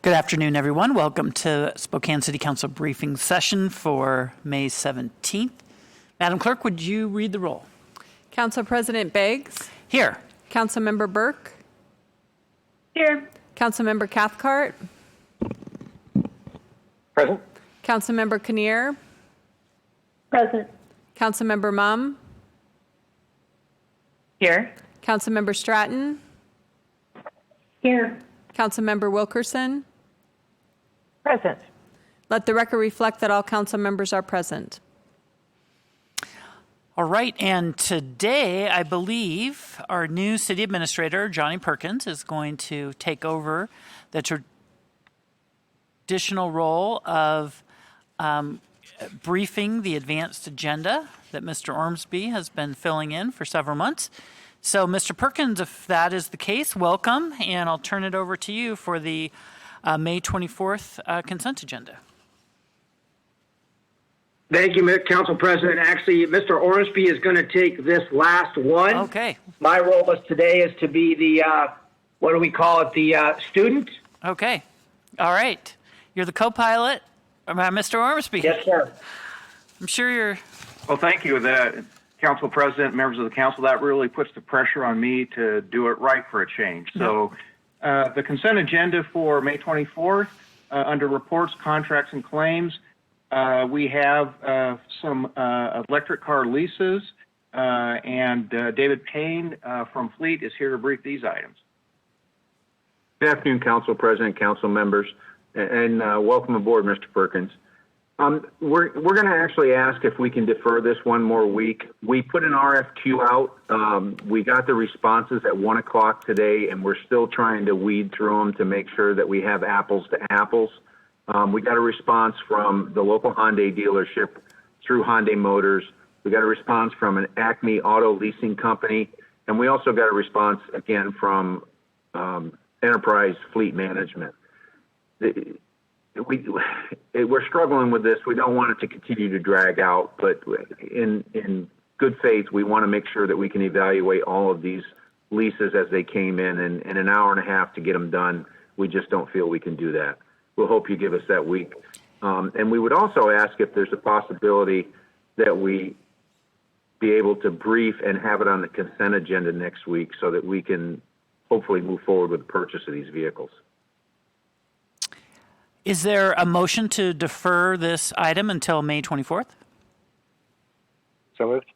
Good afternoon, everyone. Welcome to Spokane City Council briefing session for May 17th. Madam Clerk, would you read the roll? Council President Beggs. Here. Councilmember Burke. Here. Councilmember Cathcart. Present. Councilmember Kinnear. Present. Councilmember Mumm. Here. Councilmember Stratton. Here. Councilmember Wilkerson. Present. Let the record reflect that all council members are present. All right, and today I believe our new city administrator, Johnny Perkins, is going to take over the traditional role of briefing the advanced agenda that Mr. Ormsby has been filling in for several months. So, Mr. Perkins, if that is the case, welcome, and I'll turn it over to you for the May 24th consent agenda. Thank you, Council President. Actually, Mr. Ormsby is going to take this last one. Okay. My role today is to be the, what do we call it, the student? Okay. All right. You're the co-pilot, Mr. Ormsby. Yes, sir. I'm sure you're... Well, thank you, Council President, members of the council. That really puts the pressure on me to do it right for a change. So the consent agenda for May 24th, under reports, contracts, and claims, we have some electric car leases, and David Payne from Fleet is here to brief these items. Good afternoon, Council President, council members, and welcome aboard, Mr. Perkins. We're going to actually ask if we can defer this one more week. We put an RFQ out. We got the responses at 1 o'clock today, and we're still trying to weed through them to make sure that we have apples to apples. We got a response from the local Hyundai dealership through Hyundai Motors. We got a response from an Acme Auto Leasing Company, and we also got a response again from Enterprise Fleet Management. We're struggling with this. We don't want it to continue to drag out, but in good faith, we want to make sure that we can evaluate all of these leases as they came in an hour and a half to get them done. We just don't feel we can do that. We'll hope you give us that week. And we would also ask if there's a possibility that we be able to brief and have it on the consent agenda next week so that we can hopefully move forward with the purchase of these vehicles. Is there a motion to defer this item until May 24th? So moved.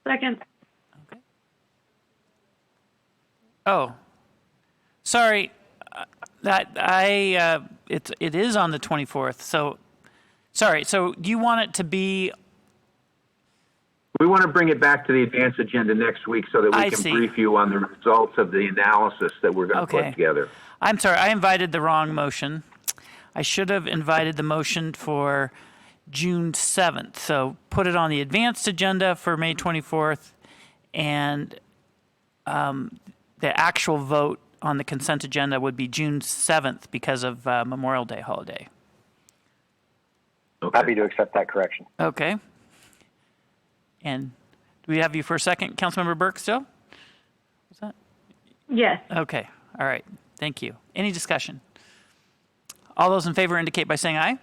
Second. Okay. Oh, sorry. It is on the 24th. So, sorry. So, do you want it to be? We want to bring it back to the advanced agenda next week so that we can brief you on the results of the analysis that we're going to put together. I'm sorry, I invited the wrong motion. I should have invited the motion for June 7th. So put it on the advanced agenda for May 24th, and the actual vote on the consent agenda would be June 7th because of Memorial Day holiday. Okay. Happy to accept that correction. Okay. And do we have you for a second, Councilmember Burke still? Was that? Yes. Okay. All right. Thank you. Any discussion? All those in favor indicate by saying aye.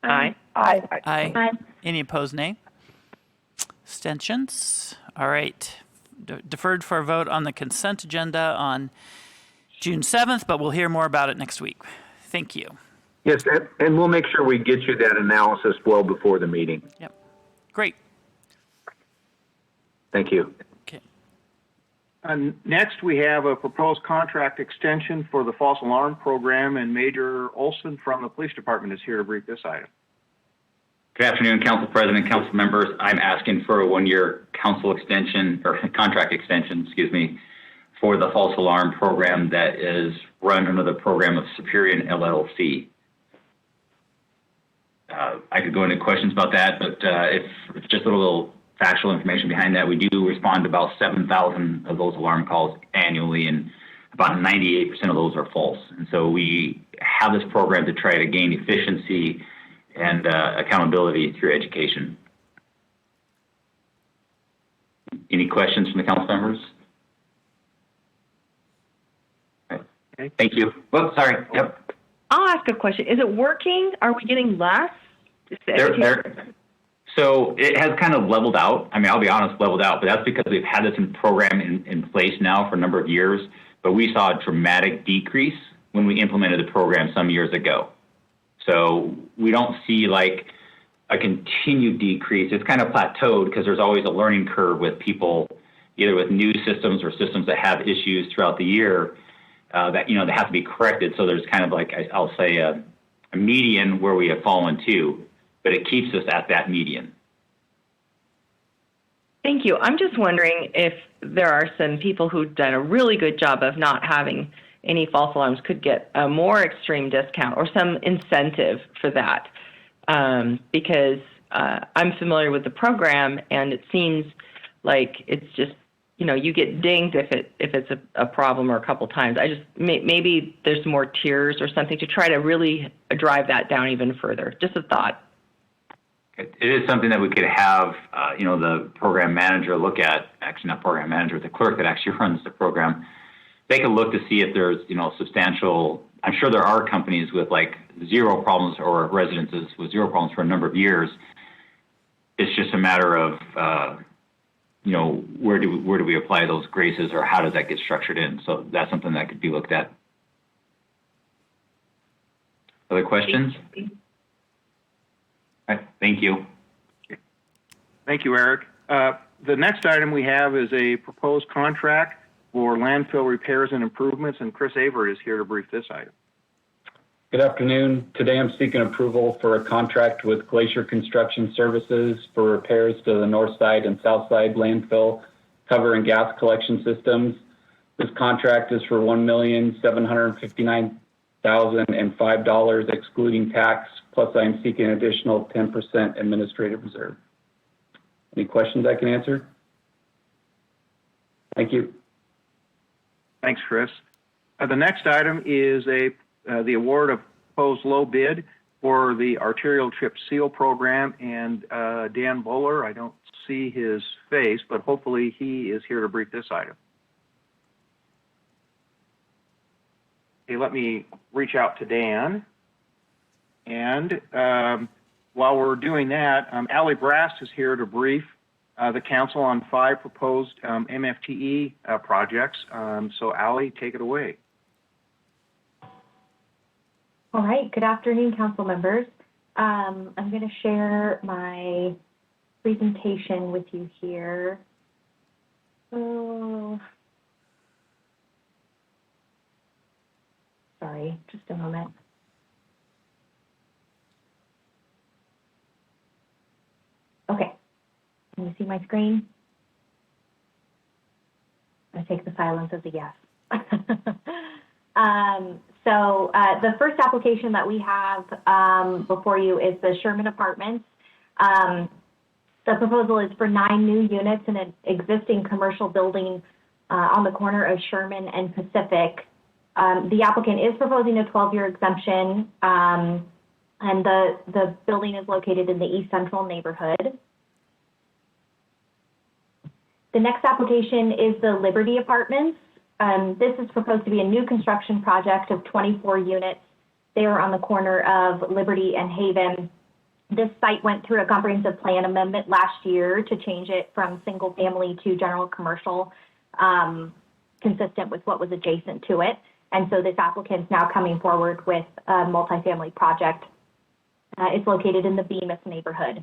Aye. Aye. Aye. Aye. Any opposed, nay? Abstentions? All right. Deferred for a vote on the consent agenda on June 7th, but we'll hear more about it next week. Thank you. Yes, and we'll make sure we get you that analysis well before the meeting. Yep. Great. Thank you. Okay. Next, we have a proposed contract extension for the false alarm program, and Major Olson from the police department is here to brief this item. Good afternoon, Council President, Council members. I'm asking for a one-year council extension or contract extension, for the false alarm program that is run under the program of Superior LLC. I could go into questions about that, but if just a little factual information behind that, we do respond to about 7,000 of those alarm calls annually, and about 98% of those are false. And so we have this program to try to gain efficiency and accountability through education. Any questions from the council members? Thank you. Whoops, sorry. Yep. I'll ask a question. Is it working? Are we getting less? So it has kind of leveled out. I mean, I'll be honest, leveled out, but that's because we've had this program in place now for a number of years. But we saw a dramatic decrease when we implemented the program some years ago. So we don't see like a continued decrease. It's kind of plateaued because there's always a learning curve with people, either with new systems or systems that have issues throughout the year that that have to be corrected. So there's kind of like, I'll say a median where we have fallen to, but it keeps us at that median. Thank you. I'm just wondering if there are some people who've done a really good job of not having any false alarms could get a more extreme discount or some incentive for that. Because I'm familiar with the program, and it seems like it's just, you get dinged if it's a problem or a couple times. I just maybe there's more tiers or something to try to really drive that down even further. Just a thought. It is something that we could have, the program manager look at. Actually, not program manager, the clerk that actually runs the program. They can look to see if there's, substantial. I'm sure there are companies with like zero problems or residences with zero problems for a number of years. It's just a matter of, where do we apply those graces, or how does that get structured in? So that's something that could be looked at. Other questions? All right, thank you. Thank you, Eric. The next item we have is a proposed contract for landfill repairs and improvements, and Chris Avert is here to brief this item. Good afternoon. Today I'm seeking approval for a contract with Glacier Construction Services for repairs to the north side and south side landfill cover and gas collection systems. This contract is for $1,759,005 excluding tax, plus I'm seeking an additional 10% administrative reserve. Any questions I can answer? Thank you. Thanks, Chris. The next item is the award of proposed low bid for the arterial chip seal program, and Dan Bowler, I don't see his face, but hopefully he is here to brief this item. Okay, let me reach out to Dan. And while we're doing that, Allie Brast is here to brief the council on 5 proposed MFTE projects. So Allie, take it away. All right, good afternoon, council members. I'm going to share my presentation with you here. Oh, sorry, just a moment. Okay, can you see my screen? I take the silence as a yes. So the first application that we have before you is the Sherman Apartments. The proposal is for 9 new units in an existing commercial building on the corner of Sherman and Pacific. The applicant is proposing a 12-year exemption, and the building is located in the East Central neighborhood. The next application is the Liberty Apartments. This is proposed to be a new construction project of 24 units. They are on the corner of Liberty and Haven. This site went through a comprehensive plan amendment last year to change it from single family to general commercial, consistent with what was adjacent to it. And so this applicant is now coming forward with a multifamily project. It's located in the Bemis neighborhood.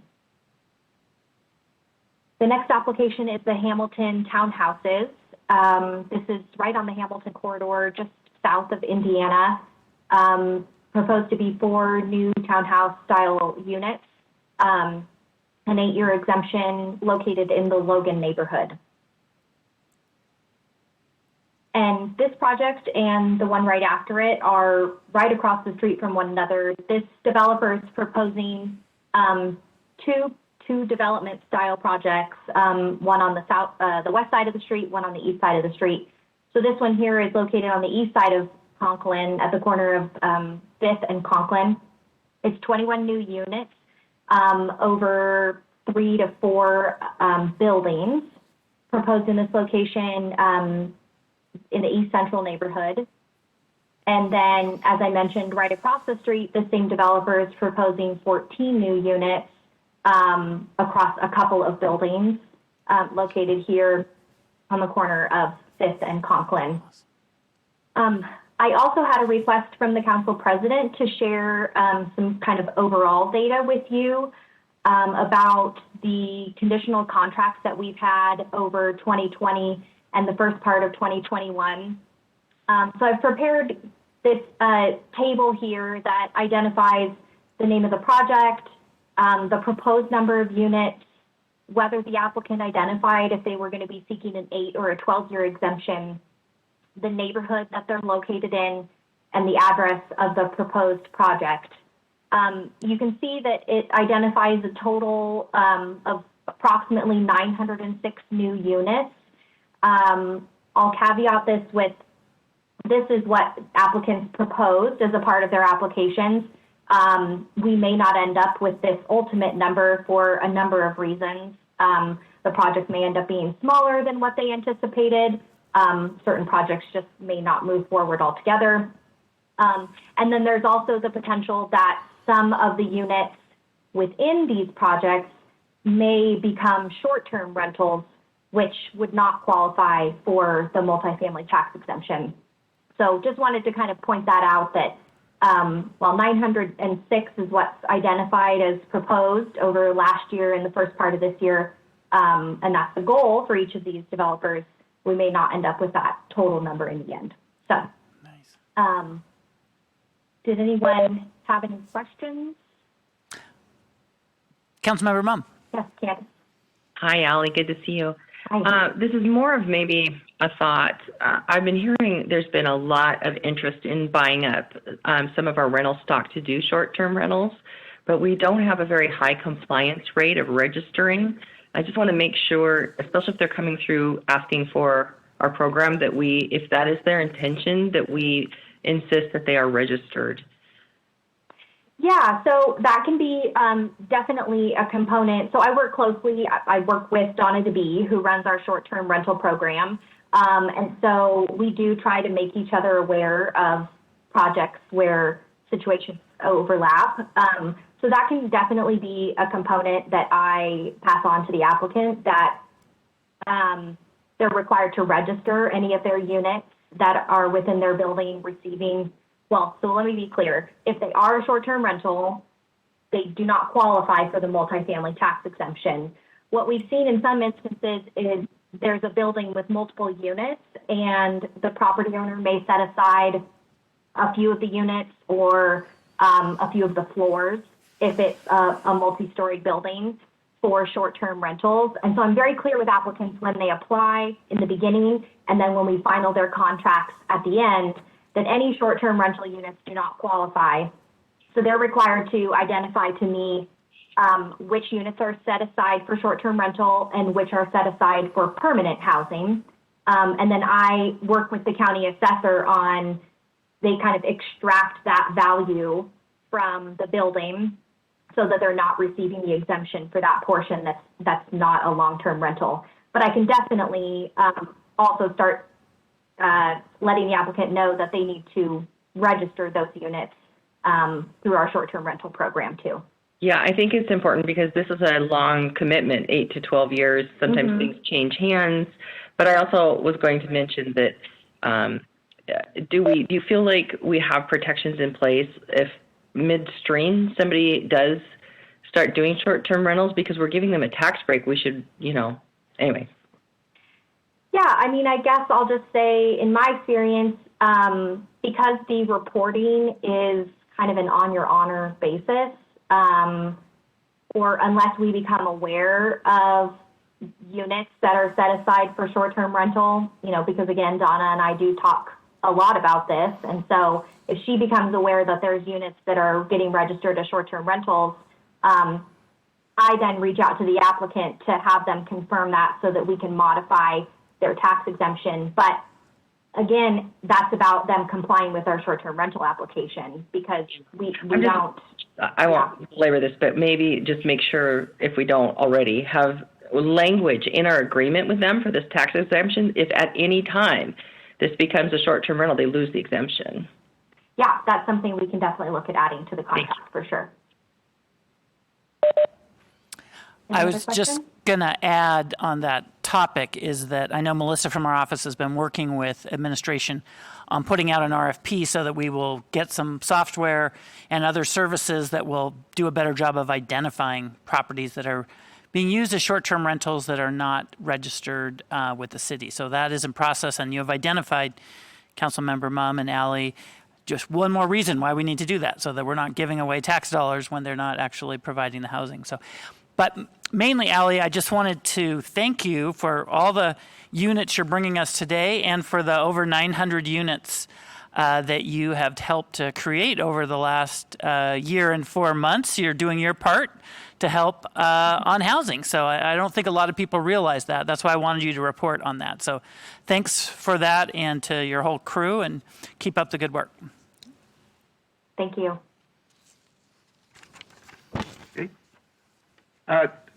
The next application is the Hamilton Townhouses. This is right on the Hamilton corridor, just south of Indiana. Proposed to be 4 new townhouse-style units, an 8-year exemption located in the Logan neighborhood. And this project and the one right after it are right across the street from one another. This developer is proposing two development-style projects, one on the the west side of the street, one on the east side of the street. So this one here is located on the east side of Conklin at the corner of 5th and Conklin. It's 21 new units over 3 to 4 buildings proposed in this location in the East Central neighborhood. And then, as I mentioned, right across the street, the same developer is proposing 14 new units across a couple of buildings located here on the corner of 5th and Conklin. I also had a request from the council president to share some kind of overall data with you about the conditional contracts that we've had over 2020 and the first part of 2021. So I've prepared this table here that identifies the name of the project, the proposed number of units, whether the applicant identified if they were going to be seeking an 8 or a 12-year exemption, the neighborhood that they're located in, and the address of the proposed project. You can see that it identifies a total of approximately 906 new units. I'll caveat this with, this is what applicants proposed as a part of their applications. We may not end up with this ultimate number for a number of reasons. The project may end up being smaller than what they anticipated. Certain projects just may not move forward altogether. And then there's also the potential that some of the units within these projects may become short-term rentals, which would not qualify for the multifamily tax exemption. So just wanted to kind of point that out that while 906 is what's identified as proposed over last year and the first part of this year, and that's the goal for each of these developers, we may not end up with that total number in the end. So, Nice. Did anyone have any questions? Councilmember Mum. Yes, Candace. Hi, Allie. Good to see you. Hi. This is more of maybe a thought. I've been hearing there's been a lot of interest in buying up some of our rental stock to do short-term rentals, but we don't have a very high compliance rate of registering. I just want to make sure, especially if they're coming through asking for our program, that we, if that is their intention, that we insist that they are registered. Yeah, so that can be definitely a component. So I work with Donna DeBee, who runs our short-term rental program. And so we do try to make each other aware of projects where situations overlap. So that can definitely be a component that I pass on to the applicant, that they're required to register any of their units that are within their building receiving. Well, so let me be clear. If they are a short-term rental, they do not qualify for the multifamily tax exemption. What we've seen in some instances is there's a building with multiple units, and the property owner may set aside a few of the units or a few of the floors if it's a multi-story building for short-term rentals. And so I'm very clear with applicants when they apply in the beginning, and then when we final their contracts at the end, that any short-term rental units do not qualify. So they're required to identify to me which units are set aside for short-term rental and which are set aside for permanent housing. And then I work with the county assessor on, they kind of extract that value from the building so that they're not receiving the exemption for that portion that's not a long-term rental. But I can definitely also start letting the applicant know that they need to register those units through our short-term rental program too. Yeah, I think it's important because this is a long commitment, 8 to 12 years. Sometimes things change hands. But I also was going to mention that do you feel like we have protections in place if midstream somebody does start doing short-term rentals, because we're giving them a tax break? We should, anyway. Yeah, I mean, I guess I'll just say, in my experience, because the reporting is kind of an on-your-honor basis, or unless we become aware of units that are set aside for short-term rental, because again, Donna and I do talk a lot about this. And so if she becomes aware that there's units that are getting registered as short-term rentals, I then reach out to the applicant to have them confirm that so that we can modify their tax exemption. But again, that's about them complying with our short-term rental application, because we don't. I won't belabor this, but maybe just make sure, if we don't already, have language in our agreement with them for this tax exemption. If at any time this becomes a short-term rental, they lose the exemption. yeah, that's something we can definitely look at adding to the contract for sure. Any I other was just questions? going to add on that topic is that I know Melissa from our office has been working with administration on putting out an RFP so that we will get some software and other services that will do a better job of identifying properties that are being used as short-term rentals that are not registered with the city. So that is in process, and you have identified, Councilmember Mumm and Ally, just one more reason why we need to do that, so that we're not giving away tax dollars when they're not actually providing the housing. So, but mainly, Ally, I just wanted to thank you for all the units you're bringing us today and for the over 900 units that you have helped to create over the last year and 4 months. You're doing your part to help on housing. So I don't think a lot of people realize that. That's why I wanted you to report on that. So thanks for that, and to your whole crew, and keep up the good work. Thank you. Okay.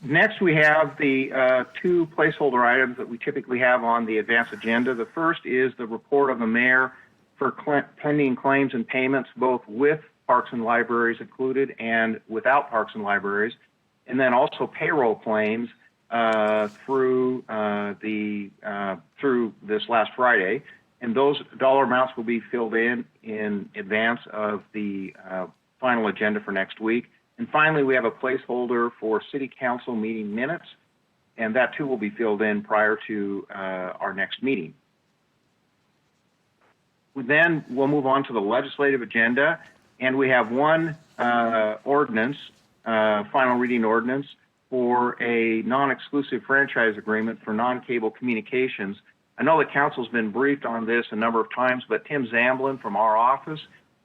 Next, we have the two placeholder items that we typically have on the advance agenda. The first is the report of the mayor for pending claims and payments, both with parks and libraries included and without parks and libraries, and then also payroll claims through this last Friday. And those dollar amounts will be filled in advance of the final agenda for next week. And finally, we have a placeholder for city council meeting minutes, and that too will be filled in prior to our next meeting. Then we'll move on to the legislative agenda, and we have one ordinance, final reading ordinance, for a non-exclusive franchise agreement for non-cable communications. I know the council's been briefed on this a number of times, but Tim Zamblin from our office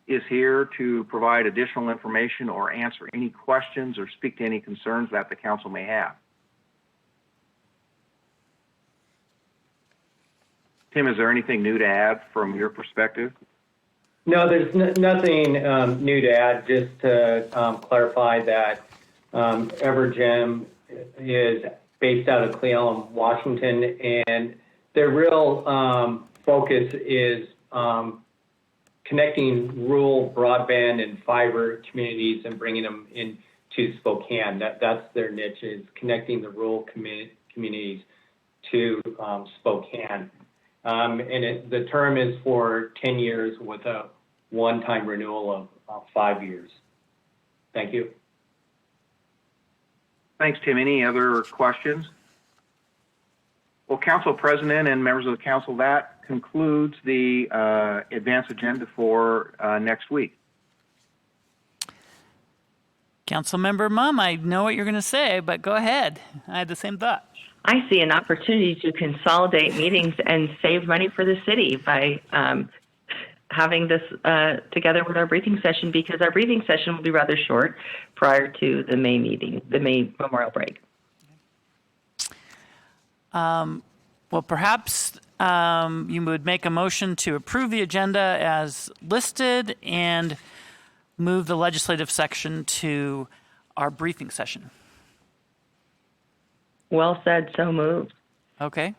is here to provide additional information or answer any questions or speak to any concerns that the council may have. Tim, is there anything new to add from your perspective? No, there's nothing new to add. Just to clarify that Evergem is based out of Cle Elum, Washington, and their real focus is connecting rural broadband and fiber communities and bringing them into Spokane. That's their niche, is connecting the rural communities to Spokane. And the term is for 10 years with a one-time renewal of 5 years. Thank you. Thanks, Tim. Any other questions? Well, Council President and members of the council, that concludes the advance agenda for next week. Councilmember Mumm, I know what you're going to say, but go ahead. I had the same thought. I see an opportunity to consolidate meetings and save money for the city by having this together with our briefing session, because our briefing session will be rather short prior to the May meeting, the May Memorial break. Well, perhaps you would make a motion to approve the agenda as listed and move the legislative section to our briefing session. Well said, so moved. Okay.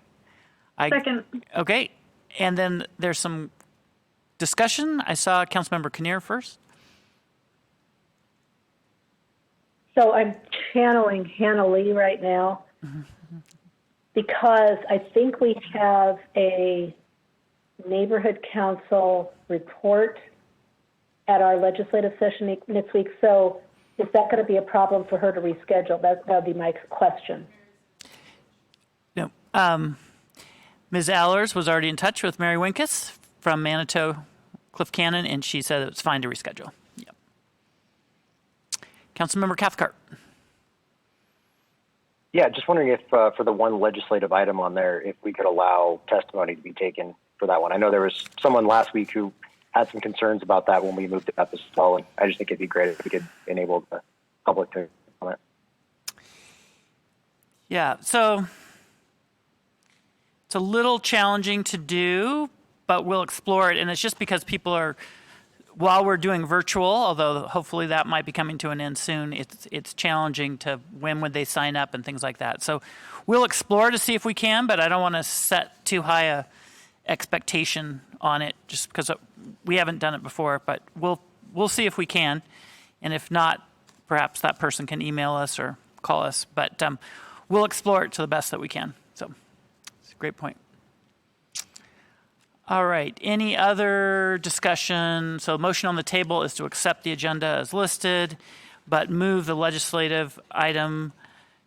Second. Okay. And then there's some discussion. I saw Councilmember Kinnear first. So I'm channeling Hannah Lee right now because I think we have a neighborhood council report at our legislative session next week. So is that going to be a problem for her to reschedule? That would be my question. No. Ms. Allers was already in touch with Mary Winkus from Manitou Cliff Cannon, and she said it was fine to reschedule. Yep. Councilmember Cathcart. Yeah, just wondering if for the one legislative item on there, if we could allow testimony to be taken for that one. I know there was someone last week who had some concerns about that when we moved it up as well, and I just think it'd be great if we could enable the public to comment. Yeah, so it's a little challenging to do, but we'll explore it. And it's just because people are, while we're doing virtual, although hopefully that might be coming to an end soon, it's challenging to when would they sign up and things like that. So we'll explore to see if we can, but I don't want to set too high a expectation on it, just because we haven't done it before, but we'll see if we can. And if not, perhaps that person can email us or call us, but we'll explore it to the best that we can. So it's a great point. All right, any other discussion? So motion on the table is to accept the agenda as listed, but move the legislative item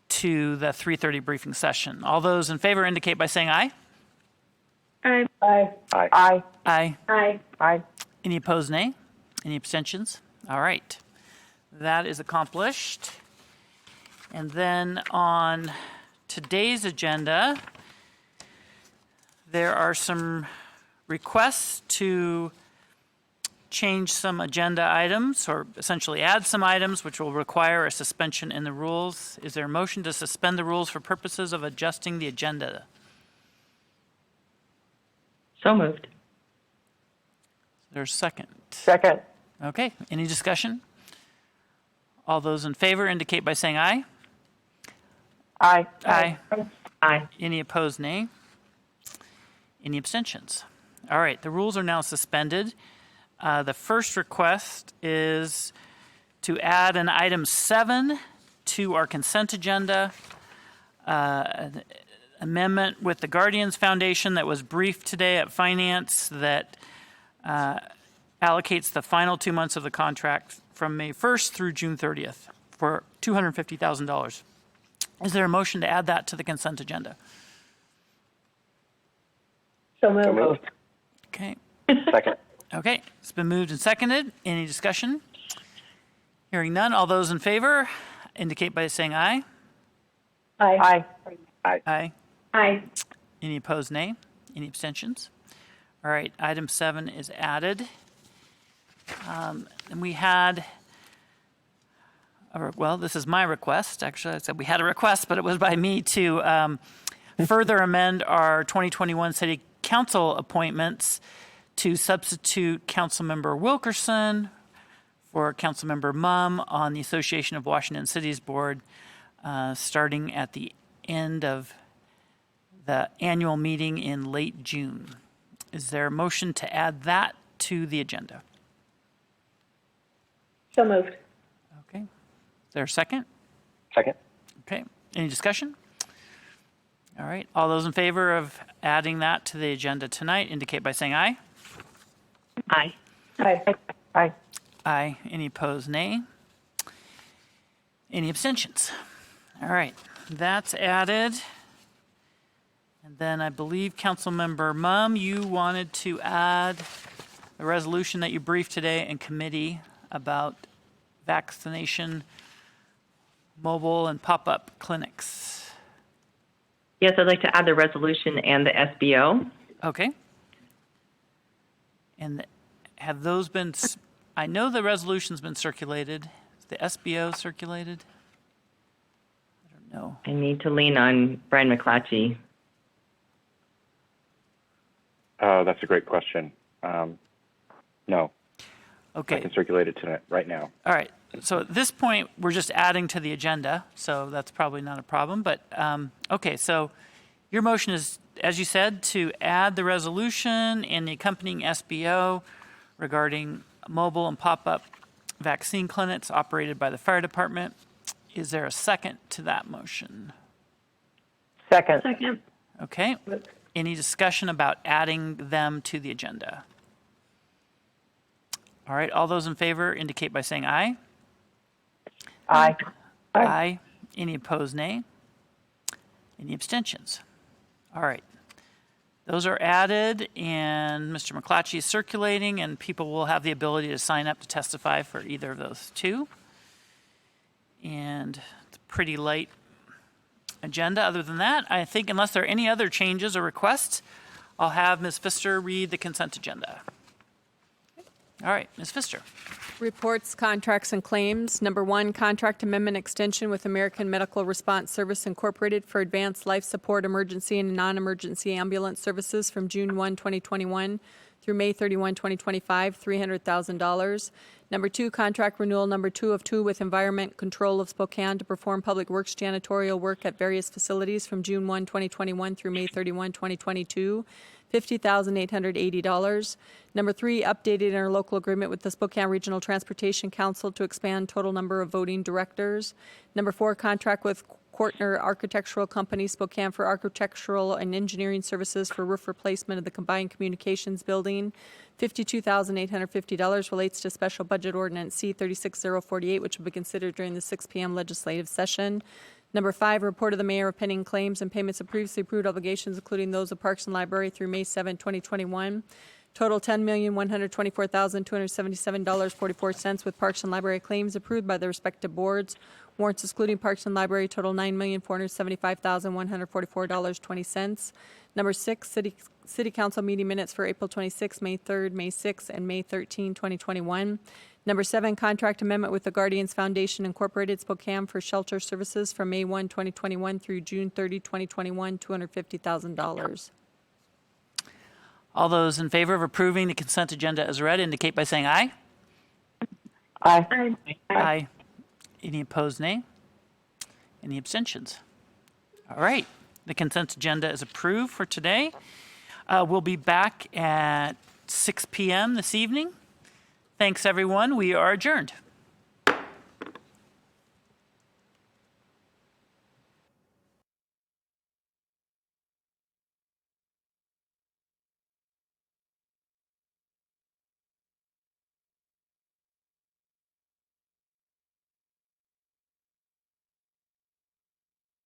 to the 3:30 briefing session. All those in favor indicate by saying aye. Aye. Aye. Aye. Aye. Aye. Aye. Any opposed, nay? Any abstentions? All right, that is accomplished. And then on today's agenda, there are some requests to change some agenda items, or essentially add some items which will require a suspension in the rules. Is there a motion to suspend the rules for purposes of adjusting the agenda? So moved. There's a second. Second. Okay, any discussion? All those in favor indicate by saying aye. Aye. Aye. Aye. Any opposed, nay? Any abstentions? All right, the rules are now suspended. The first request is to add an item 7 to our consent agenda, an amendment with the Guardians Foundation that was briefed today at Finance that allocates the final 2 months of the contract from May 1st through June 30th for $250,000. Is there a motion to add that to the consent agenda? So moved. Okay. Second. Okay, it's been moved and seconded. Any discussion? Hearing none. All those in favor indicate by saying aye. Aye. Aye. Aye. Any opposed, nay? Any abstentions? All right, item 7 is added. And we had, well, this is my request. Actually, I said we had a request, but it was by me to further amend our 2021 City Council appointments to substitute Councilmember Wilkerson for Councilmember Mumm on the Association of Washington Cities Board, starting at the end of the annual meeting in late June. Is there a motion to add that to the agenda? So moved. Okay. Is there a second? Second. Okay. Any discussion? All right. All those in favor of adding that to the agenda tonight indicate by saying aye. Aye. Aye. Aye. Aye. Any opposed, nay? Any abstentions? All right. That's added. And then I believe Councilmember Mumm, you wanted to add the resolution that you briefed today in committee about vaccination, mobile and pop-up clinics. Yes, I'd like to add the resolution and the SBO. Okay. And have those been, I know the resolution's been circulated. Is the SBO circulated? I don't know. I need to lean on Brian McClatchy. That's a great question. No. Okay. I can circulate it tonight, right now. All right. So at this point, we're just adding to the agenda, so that's probably not a problem. But, okay, so your motion is, as you said, to add the resolution and the accompanying SBO regarding mobile and pop-up vaccine clinics operated by the fire department. Is there a second to that motion? Second. Second. Okay. Any discussion about adding them to the agenda? All right. All those in favor indicate by saying aye. Aye. Aye. Any opposed, nay? Any abstentions? All right. Those are added, and Mr. McClatchy is circulating, and people will have the ability to sign up to testify for either of those two. And it's a pretty light agenda. Other than that, I think unless there are any other changes or requests, I'll have Ms. Pfister read the consent agenda. All right, Ms. Pfister. Reports, contracts, and claims. Number 1, contract amendment extension with American Medical Response Service Incorporated for advanced life support emergency and non-emergency ambulance services from June 1, 2021 through May 31, 2025, $300,000. Number 2, contract renewal number 2 of 2 with Environment Control of Spokane to perform public works janitorial work at various facilities from June 1, 2021 through May 31, 2022, $50,880. Number 3, updated interlocal agreement with the Spokane Regional Transportation Council to expand total number of voting directors. Number 4, contract with Kortner Architectural Company, Spokane, for architectural and engineering services for roof replacement of the combined communications building. $52,850 relates to special budget ordinance C-36048, which will be considered during the 6 p.m. legislative session. Number 5, report of the mayor of pending claims and payments of previously approved obligations, including those of Parks and Library through May 7, 2021. Total $10,124,277.44 with Parks and Library claims approved by the respective boards. Warrants excluding Parks and Library total $9,475,144.20. Number 6, City Council meeting minutes for April 26, May 3rd, May 6, and May 13, 2021. Number 7, contract amendment with the Guardians Foundation Incorporated, Spokane, for shelter services from May 1, 2021 through June 30, 2021, $250,000. All those in favor of approving the consent agenda as read indicate by saying aye. Aye. Aye. Any opposed, nay? Any abstentions? All right. The consent agenda is approved for today. We'll be back at 6 p.m. this evening. Thanks, everyone. We are adjourned.